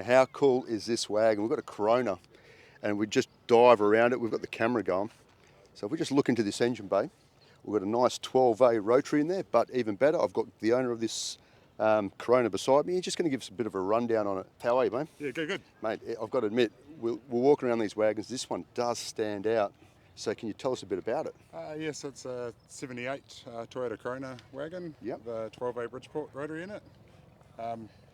how cool is this wagon? We've got a Corona, and we just dive around it. We've got the camera going. So if we just look into this engine bay, we've got a nice 12A Rotary in there, but even better, I've got the owner of this Corona beside me. He's just going to give us a bit of a rundown on it. How are you, mate? Yeah, good. Mate, I've got to admit, we're walking around these wagons. This one does stand out. So can you tell us a bit about it? Yes, it's a 78 Toyota Corona wagon. Yep. The 12A Bridgeport Rotary in it.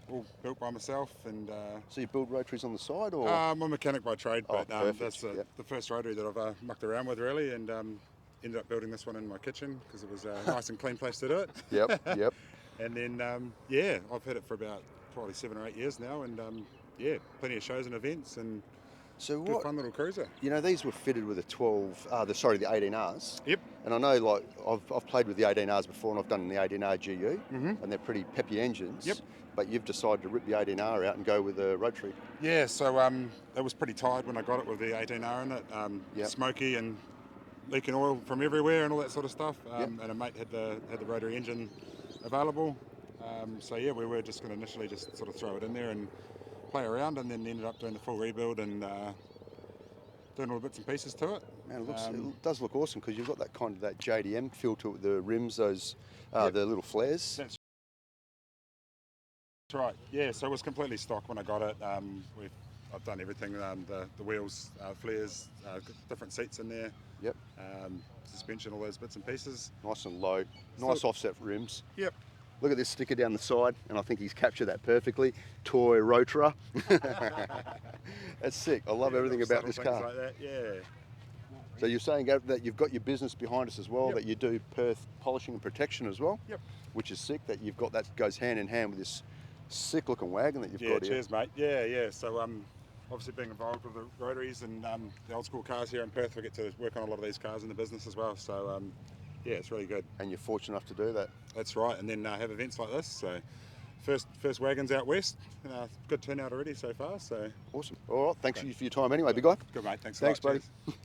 All built by myself. And So you build Rotaries on the side, or? I'm a mechanic by trade, but that's Yep. the first Rotary that I've mucked around with, really, and ended up building this one in my kitchen because it was a nice and clean place to do it. Yep. And then, I've had it for about probably 7 or 8 years now, and plenty of shows and events, and So good fun little cruiser. You know, these were fitted with the 18Rs. Yep. And I know, like, I've played with the 18Rs before, and I've done the 18R GU, Mm-hmm. and they're pretty peppy engines. Yep. But you've decided to rip the 18R out and go with a Rotary. Yeah, so it was pretty tired when I got it with the 18R in it. Yep. Smoky and leaking oil from everywhere and all that sort of stuff. Yep. And a mate had the Rotary engine available. We were just going to initially just sort of throw it in there and play around, and then ended up doing the full rebuild and doing all the bits and pieces to it. Man, it does look awesome because you've got that JDM feel to it, the rims, those the little flares. That's right. Yeah, so it was completely stock when I got it. I've done everything. The wheels, flares, different seats in there. Yep. Suspension, all those bits and pieces. Nice and low. Nice offset rims. Yep. Look at this sticker down the side, and I think he's captured that perfectly. Toy Rotary. That's sick. I love everything about this car. Like that, yeah. So you're saying that you've got your business behind us as well, Yep. that you do Perth polishing and protection as well. Yep. Which is sick, that you've got that goes hand in hand with this sick looking wagon that you've got here. Cheers, mate. Yeah. So obviously being involved with the Rotaries and the old school cars here in Perth, we get to work on a lot of these cars in the business as well. So it's really good. And you're fortunate enough to do that. That's right. And then have events like this. So first wagons out west. Good turnout already so far. So awesome. All right. Thanks for your time anyway, big guy. Good, mate. Thanks Thanks, a lot. buddy. Cheers.